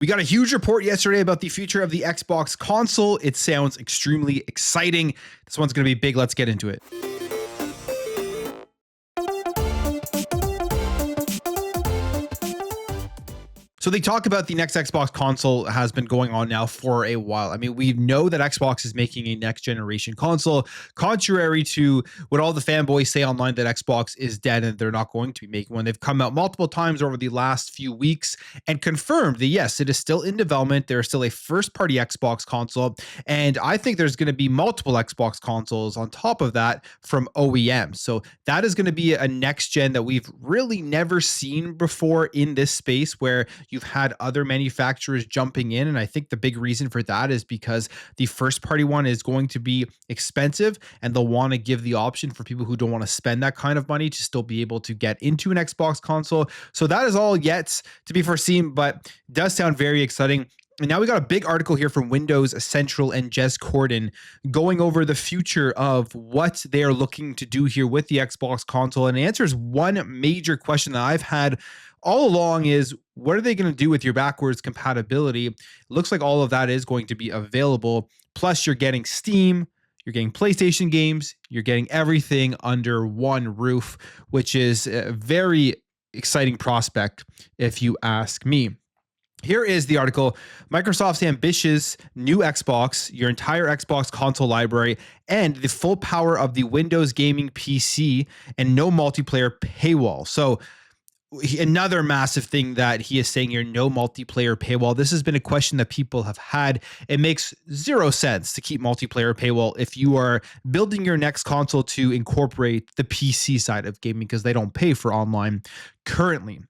We got a huge report yesterday about the future of the Xbox console. It sounds extremely exciting. This one's going to be big. Let's get into it. So they talk about the next Xbox console has been going on now for a while. I mean, we know that Xbox is making a next generation console, contrary to what all the fanboys say online that Xbox is dead and they're not going to be making one. They've come out multiple times over the last few weeks and confirmed that yes, it is still in development. There's still a first party Xbox console. And I think there's going to be multiple Xbox consoles on top of that from OEM. So that is going to be a next gen that we've really never seen before in this space, where you've had other manufacturers jumping in. And I think the big reason for that is because the first party one is going to be expensive and they'll want to give the option for people who don't want to spend that kind of money to still be able to get into an Xbox console. So that is all yet to be foreseen, but does sound very exciting. And now we got a big article here from Windows Central and Jez Corden going over the future of what they are looking to do here with the Xbox console. And it answers one major question that I've had all along is, what are they going to do with your backwards compatibility? It looks like all of that is going to be available. Plus, you're getting Steam, you're getting PlayStation games, you're getting everything under one roof, which is a very exciting prospect, if you ask me. Here is the article. Microsoft's ambitious new Xbox, your entire Xbox console library, and the full power of the Windows gaming PC, and no multiplayer paywall. So another massive thing that he is saying here, no multiplayer paywall. This has been a question that people have had. It makes zero sense to keep multiplayer paywall if you are building your next console to incorporate the PC side of gaming, because they don't pay for online currently.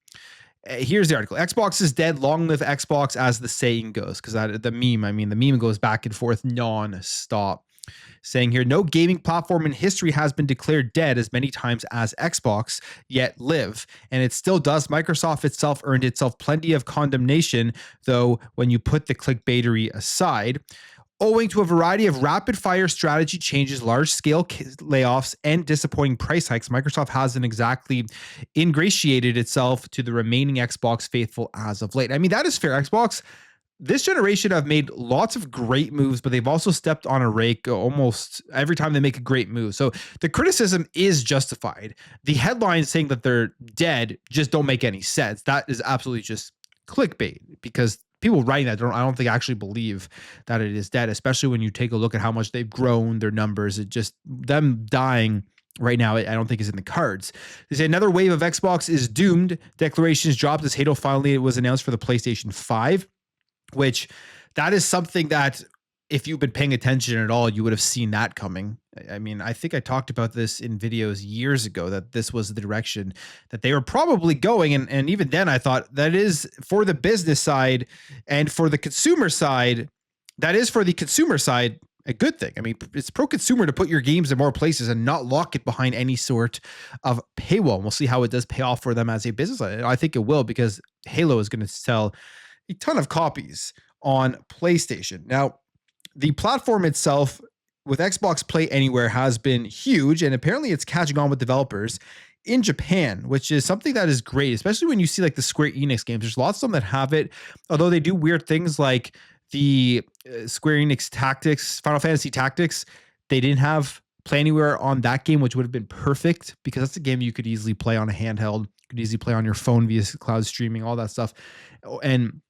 Here's the article. Xbox is dead. Long live Xbox, as the saying goes. Because the meme goes back and forth non-stop. Saying here, no gaming platform in history has been declared dead as many times as Xbox, yet live. And it still does. Microsoft itself earned itself plenty of condemnation, though, when you put the clickbaitery aside. Owing to a variety of rapid-fire strategy changes, large-scale layoffs, and disappointing price hikes, Microsoft hasn't exactly ingratiated itself to the remaining Xbox faithful as of late. I mean, that is fair. Xbox, this generation, have made lots of great moves, but they've also stepped on a rake almost every time they make a great move. So the criticism is justified. The headlines saying that they're dead just don't make any sense. That is absolutely just clickbait, because people writing that I don't think actually believe that it is dead, especially when you take a look at how much they've grown their numbers. It just, them dying right now, I don't think is in the cards. They say another wave of Xbox is doomed. Declarations dropped as Halo finally was announced for the PlayStation 5, which that is something that if you've been paying attention at all, you would have seen that coming. I mean, I think I talked about this in videos years ago, that this was the direction that they were probably going. And even then I thought that is for the business side and for the consumer side, that is for the consumer side a good thing. I mean, it's pro-consumer to put your games in more places and not lock it behind any sort of paywall. And we'll see how it does pay off for them as a business. I think it will, because Halo is going to sell a ton of copies on PlayStation. Now, the platform itself with Xbox Play Anywhere has been huge, and apparently it's catching on with developers in Japan, which is something that is great, especially when you see like the Square Enix games. There's lots of them that have it, although they do weird things like the Square Enix Tactics, Final Fantasy Tactics. They didn't have Play Anywhere on that game, which would have been perfect, because that's a game you could easily play on a handheld, could easily play on your phone via cloud streaming, all that stuff. And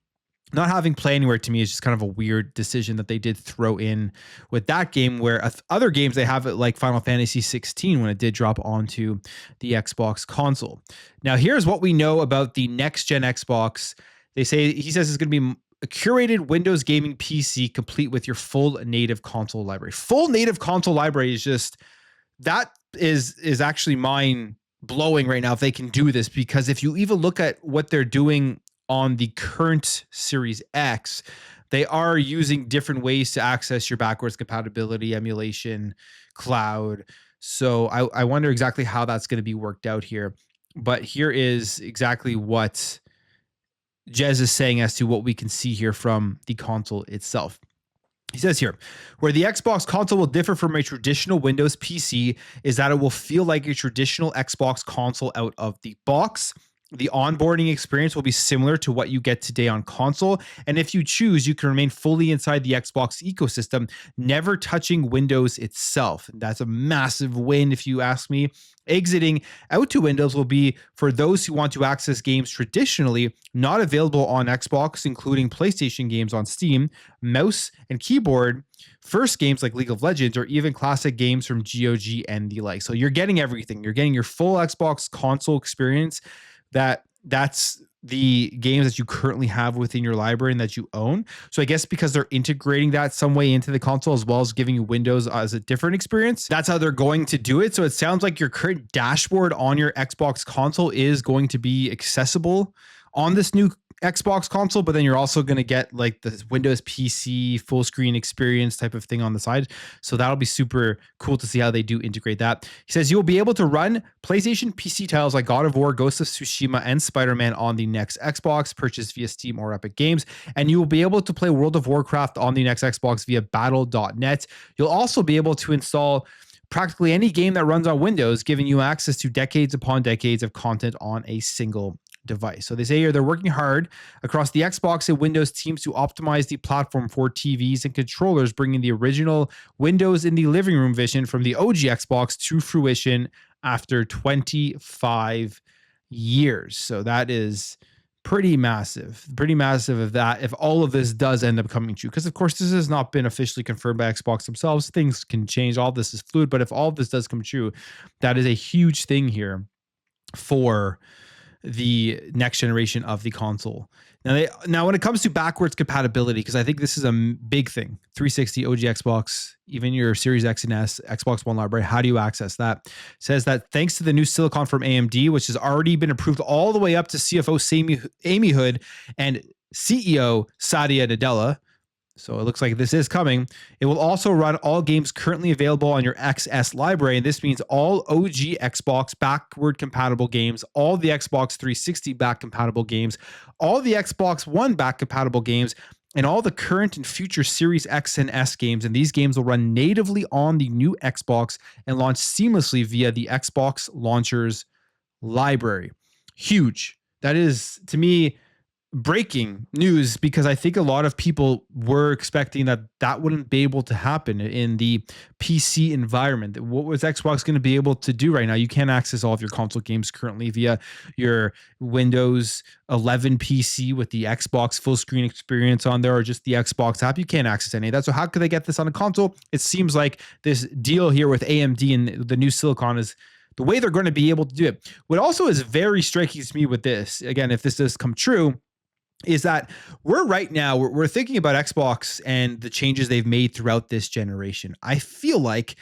not having Play Anywhere to me is just kind of a weird decision that they did throw in with that game, where other games they have it, like Final Fantasy 16 when it did drop onto the Xbox console. Now, here's what we know about the next gen Xbox. He says it's going to be a curated Windows gaming PC complete with your full native console library. Full native console library is just, that is actually mind blowing right now if they can do this, because if you even look at what they're doing on the current Series X, they are using different ways to access your backwards compatibility, emulation, cloud. So I wonder exactly how that's going to be worked out here. But here is exactly what Jez is saying as to what we can see here from the console itself. He says here, where the Xbox console will differ from a traditional Windows PC is that it will feel like a traditional Xbox console out of the box. The onboarding experience will be similar to what you get today on console. And if you choose, you can remain fully inside the Xbox ecosystem, never touching Windows itself. And that's a massive win, if you ask me. Exiting out to Windows will be for those who want to access games traditionally not available on Xbox, including PlayStation games on Steam, mouse and keyboard, first games like League of Legends, or even classic games from GOG and the like. So you're getting everything. You're getting your full Xbox console experience. That's the games that you currently have within your library and that you own. So I guess because they're integrating that some way into the console as well as giving you Windows as a different experience, that's how they're going to do it. So it sounds like your current dashboard on your Xbox console is going to be accessible on this new Xbox console, but then you're also going to get like the Windows PC full screen experience type of thing on the side. So that'll be super cool to see how they do integrate that. He says you'll be able to run PlayStation PC titles like God of War, Ghost of Tsushima, and Spider-Man on the next Xbox, purchased via Steam or Epic Games. And you will be able to play World of Warcraft on the next Xbox via battle.net. You'll also be able to install practically any game that runs on Windows, giving you access to decades upon decades of content on a single device. So they say here they're working hard across the Xbox and Windows teams to optimize the platform for TVs and controllers, bringing the original Windows in the living room vision from the OG Xbox to fruition after 25 years. So that is pretty massive of that, if all of this does end up coming true. Because of course this has not been officially confirmed by Xbox themselves. Things can change. All this is fluid, but if all of this does come true, that is a huge thing here for the next generation of the console. Now when it comes to backwards compatibility, because I think this is a big thing, 360, OG Xbox, even your Series X and S, Xbox One library, how do you access that? It says that thanks to the new silicon from AMD, which has already been approved all the way up to CFO Amy Hood and CEO Satya Nadella, so it looks like this is coming. It will also run all games currently available on your XS library. And this means all OG Xbox backward compatible games, all the Xbox 360 back compatible games, all the Xbox One back compatible games, and all the current and future Series X and S games. And these games will run natively on the new Xbox and launch seamlessly via the Xbox Launcher's library. Huge. That is, to me, breaking news, because I think a lot of people were expecting that wouldn't be able to happen in the PC environment. What was Xbox going to be able to do right now? You can't access all of your console games currently via your Windows 11 PC with the Xbox full screen experience on there, or just the Xbox app. You can't access any of that. So how could they get this on a console? It seems like this deal here with AMD and the new silicon is the way they're going to be able to do it. What also is very striking to me with this, again, if this does come true, is that we're thinking about Xbox and the changes they've made throughout this generation. I feel like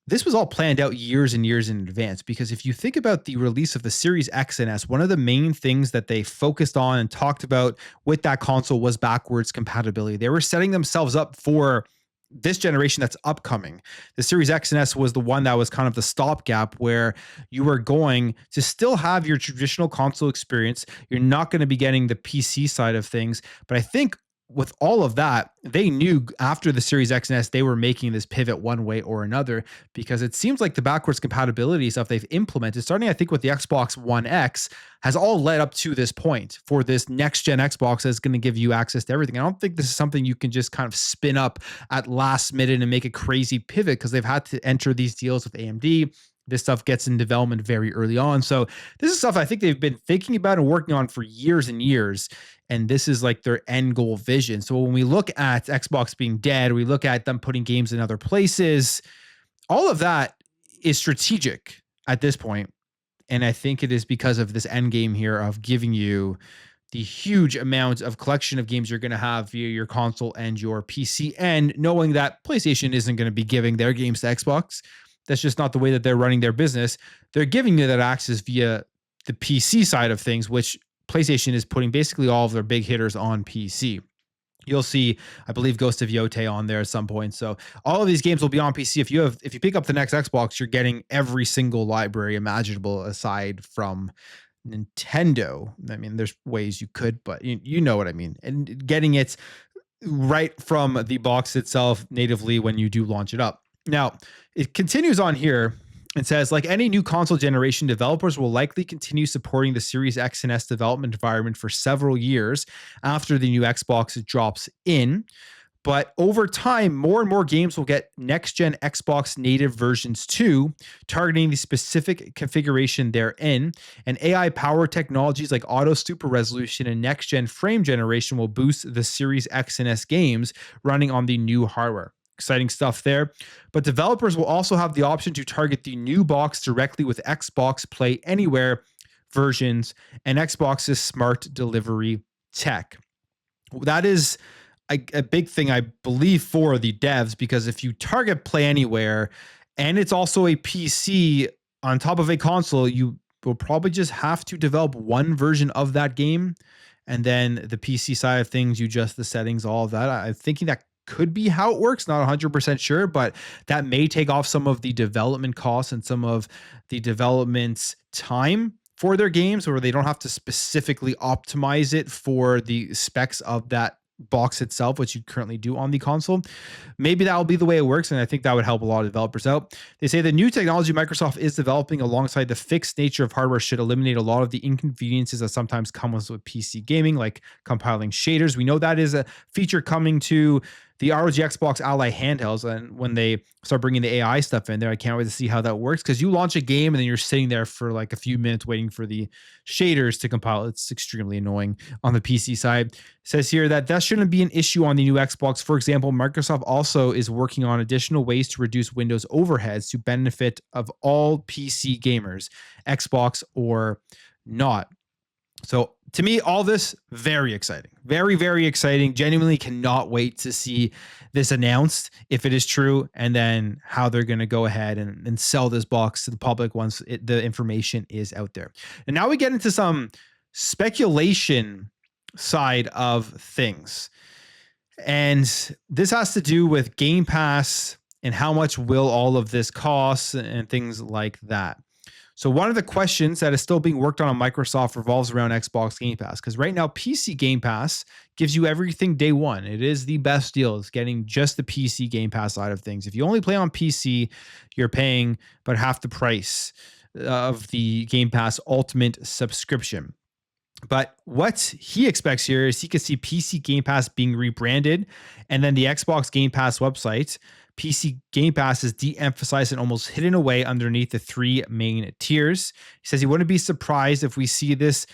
this was all planned out years and years in advance, because if you think about the release of the Series X and S, one of the main things that they focused on and talked about with that console was backwards compatibility. They were setting themselves up for this generation that's upcoming. The Series X and S was the one that was kind of the stopgap, where you were going to still have your traditional console experience. You're not going to be getting the PC side of things. But I think with all of that, they knew after the Series X and S, they were making this pivot one way or another, because it seems like the backwards compatibility stuff they've implemented, starting I think with the Xbox One X, has all led up to this point for this next gen Xbox that's going to give you access to everything. I don't think this is something you can just kind of spin up at last minute and make a crazy pivot, because they've had to enter these deals with AMD. This stuff gets in development very early on. So this is stuff I think they've been thinking about and working on for years and years. And this is like their end goal vision. So when we look at Xbox being dead, we look at them putting games in other places, all of that is strategic at this point. And I think it is because of this end game here of giving you the huge amount of collection of games you're going to have via your console and your PC, and knowing that PlayStation isn't going to be giving their games to Xbox. That's just not the way that they're running their business. They're giving you that access via the PC side of things, which PlayStation is putting basically all of their big hitters on PC. You'll see, I believe, Ghost of Yotei on there at some point. So all of these games will be on PC. If you pick up the next Xbox, you're getting every single library imaginable aside from Nintendo. I mean, there's ways you could, but you know what I mean. And getting it right from the box itself natively when you do launch it up. Now, it continues on here, It says, like any new console generation, developers will likely continue supporting the Series X and S development environment for several years after the new Xbox drops in. But over time, more and more games will get next-gen Xbox native versions too, targeting the specific configuration they're in. And AI-powered technologies like auto super resolution and next-gen frame generation will boost the Series X and S games running on the new hardware. Exciting stuff there. But developers will also have the option to target the new box directly with Xbox Play Anywhere versions and Xbox's smart delivery tech. That is a big thing, I believe, for the devs, because if you target Play Anywhere and it's also a PC on top of a console, you will probably just have to develop one version of that game. And then the PC side of things, you adjust the settings, all of that. I'm thinking that could be how it works. Not 100% sure, but that may take off some of the development costs and some of the development time for their games, where they don't have to specifically optimize it for the specs of that box itself, which you currently do on the console. Maybe that will be the way it works, and I think that would help a lot of developers out. They say the new technology Microsoft is developing alongside the fixed nature of hardware should eliminate a lot of the inconveniences that sometimes come with PC gaming, like compiling shaders. We know that is a feature coming to the ROG Xbox Ally handhelds, and when they start bringing the AI stuff in there, I can't wait to see how that works, because you launch a game and then you're sitting there for like a few minutes waiting for the shaders to compile. It's extremely annoying on the PC side. It says here that shouldn't be an issue on the new Xbox. For example, Microsoft also is working on additional ways to reduce Windows overheads to benefit of all PC gamers, Xbox or not. So to me, all this very exciting, very, very exciting. Genuinely cannot wait to see this announced, if it is true, and then how they're going to go ahead and sell this box to the public once the information is out there. And now we get into some speculation side of things. And this has to do with Game Pass and how much will all of this cost and things like that. So one of the questions that is still being worked on Microsoft revolves around Xbox Game Pass, because right now PC Game Pass gives you everything day one. It is the best deal. It's getting just the PC Game Pass side of things. If you only play on PC, you're paying about half the price of the Game Pass Ultimate subscription. But what he expects here is he could see PC Game Pass being rebranded, and then the Xbox Game Pass website, PC Game Pass, is de-emphasized and almost hidden away underneath the three main tiers. He says he wouldn't be surprised if we see this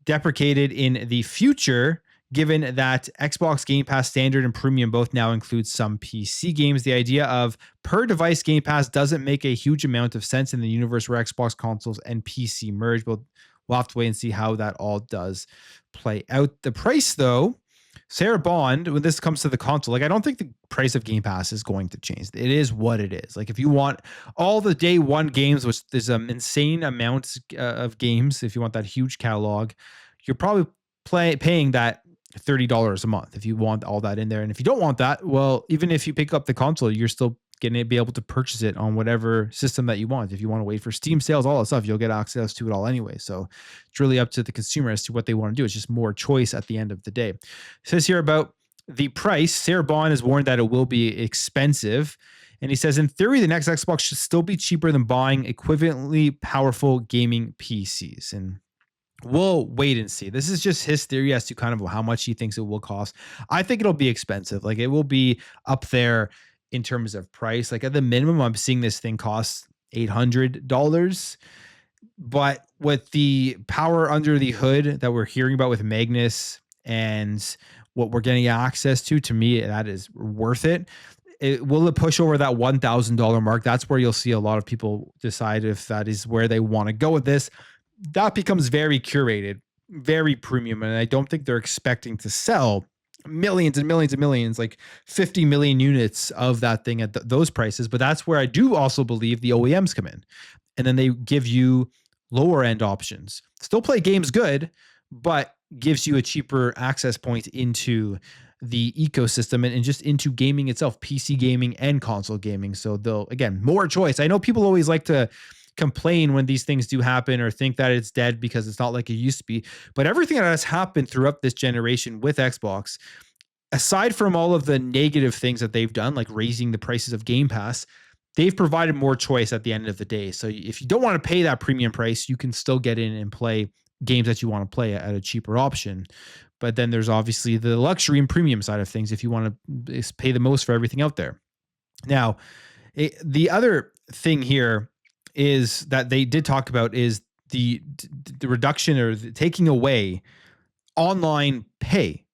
deprecated in the future, given that Xbox Game Pass Standard and Premium both now include some PC games. The idea of per device Game Pass doesn't make a huge amount of sense in the universe where Xbox consoles and PC merge. But we'll have to wait and see how that all does play out. The price, though, Sarah Bond, when this comes to the console, like, I don't think the price of Game Pass is going to change. It is what it is. Like, if you want all the day one games, which there's an insane amount of games, if you want that huge catalog, you're probably paying that $30 a month if you want all that in there. And if you don't want that, well, even if you pick up the console, you're still going to be able to purchase it on whatever system that you want. If you want to wait for Steam sales, all that stuff, you'll get access to it all anyway. So it's really up to the consumer as to what they want to do. It's just more choice at the end of the day. It says here about the price. Sarah Bond has warned that it will be expensive. And he says, in theory, the next Xbox should still be cheaper than buying equivalently powerful gaming PCs. And we'll wait and see. This is just his theory as to kind of how much he thinks it will cost. I think it'll be expensive. Like, it will be up there in terms of price. Like, at the minimum, I'm seeing this thing cost $800. But with the power under the hood that we're hearing about with Magnus and what we're getting access to me, that is worth it. Will it push over that $1,000 mark? That's where you'll see a lot of people decide if that is where they want to go with this. That becomes very curated, very premium. And I don't think they're expecting to sell millions and millions and millions, like 50 million units of that thing at those prices. But that's where I do also believe the OEMs come in. And then they give you lower end options. Still play games good, but gives you a cheaper access point into the ecosystem and just into gaming itself, PC gaming and console gaming. So they'll, again, more choice. I know people always like to complain when these things do happen or think that it's dead because it's not like it used to be. But everything that has happened throughout this generation with Xbox, aside from all of the negative things that they've done, like raising the prices of Game Pass, they've provided more choice at the end of the day. So if you don't want to pay that premium price, you can still get in and play games that you want to play at a cheaper option. But then there's obviously the luxury and premium side of things if you want to pay the most for everything out there. Now, the other thing here is that they did talk about is the reduction or the taking away online pay,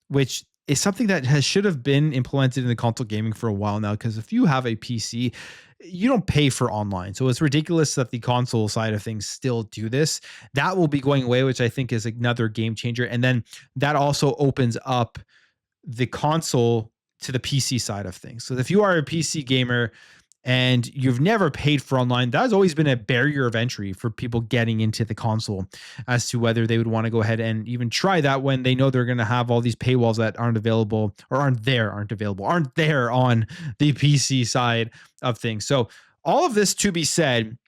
which is something that should have been implemented in the console gaming for a while now. Because if you have a PC, you don't pay for online. So it's ridiculous that the console side of things still do this. That will be going away, which I think is another game changer. And then that also opens up the console to the PC side of things. So if you are a PC gamer and you've never paid for online, that has always been a barrier of entry for people getting into the console as to whether they would want to go ahead and even try that when they know they're going to have all these paywalls that aren't available or aren't there on the PC side of things. So all of this to be said,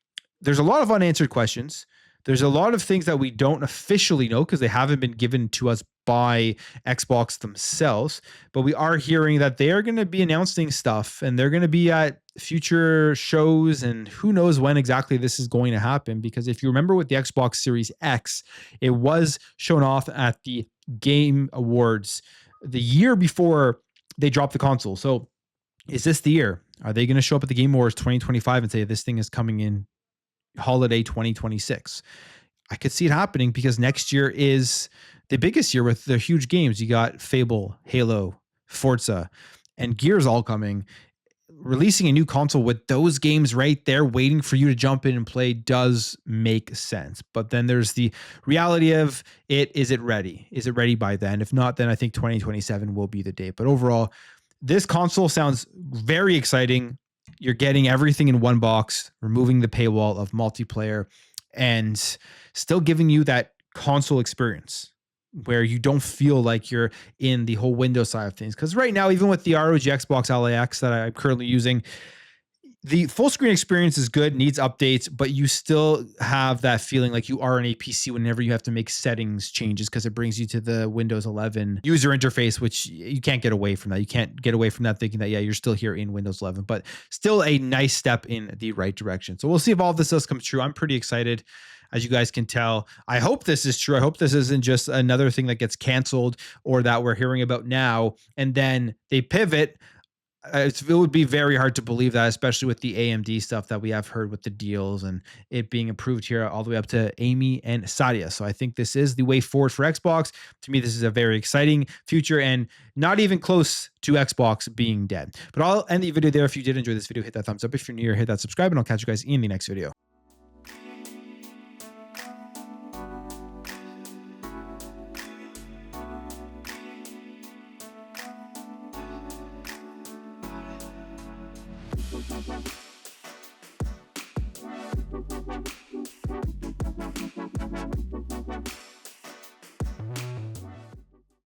there's a lot of unanswered questions. There's a lot of things that we don't officially know because they haven't been given to us by Xbox themselves, but we are hearing that they are going to be announcing stuff and they're going to be at future shows, and who knows when exactly this is going to happen. Because if you remember with the Xbox Series X, it was shown off at the Game Awards the year before they dropped the console. So is this the year? Are they going to show up at the Game Awards 2025 and say this thing is coming in holiday 2026? I could see it happening because next year is the biggest year with the huge games. You got Fable, Halo, Forza, and Gears all coming. Releasing a new console with those games right there waiting for you to jump in and play does make sense. But then there's the reality of it. Is it ready? Is it ready by then? If not, then I think 2027 will be the date. But overall, this console sounds very exciting. You're getting everything in one box, removing the paywall of multiplayer, and still giving you that console experience where you don't feel like you're in the whole Windows side of things. Because right now, even with the ROG Xbox LAX that I'm currently using, the full screen experience is good, needs updates, but you still have that feeling like you are in a PC whenever you have to make settings changes because it brings you to the Windows 11 user interface, which you can't get away from that. You can't get away from that thinking that, yeah, you're still here in Windows 11, but still a nice step in the right direction. So we'll see if all of this does come true. I'm pretty excited. As you guys can tell, I hope this is true. I hope this isn't just another thing that gets canceled or that we're hearing about now and then they pivot. It would be very hard to believe that, especially with the AMD stuff that we have heard with the deals and it being approved here all the way up to Amy and Sadia. So I think this is the way forward for Xbox. To me, this is a very exciting future and not even close to Xbox being dead. But I'll end the video there. If you did enjoy this video, hit that thumbs up. If you're new here, hit that subscribe, and I'll catch you guys in the next video. Bye.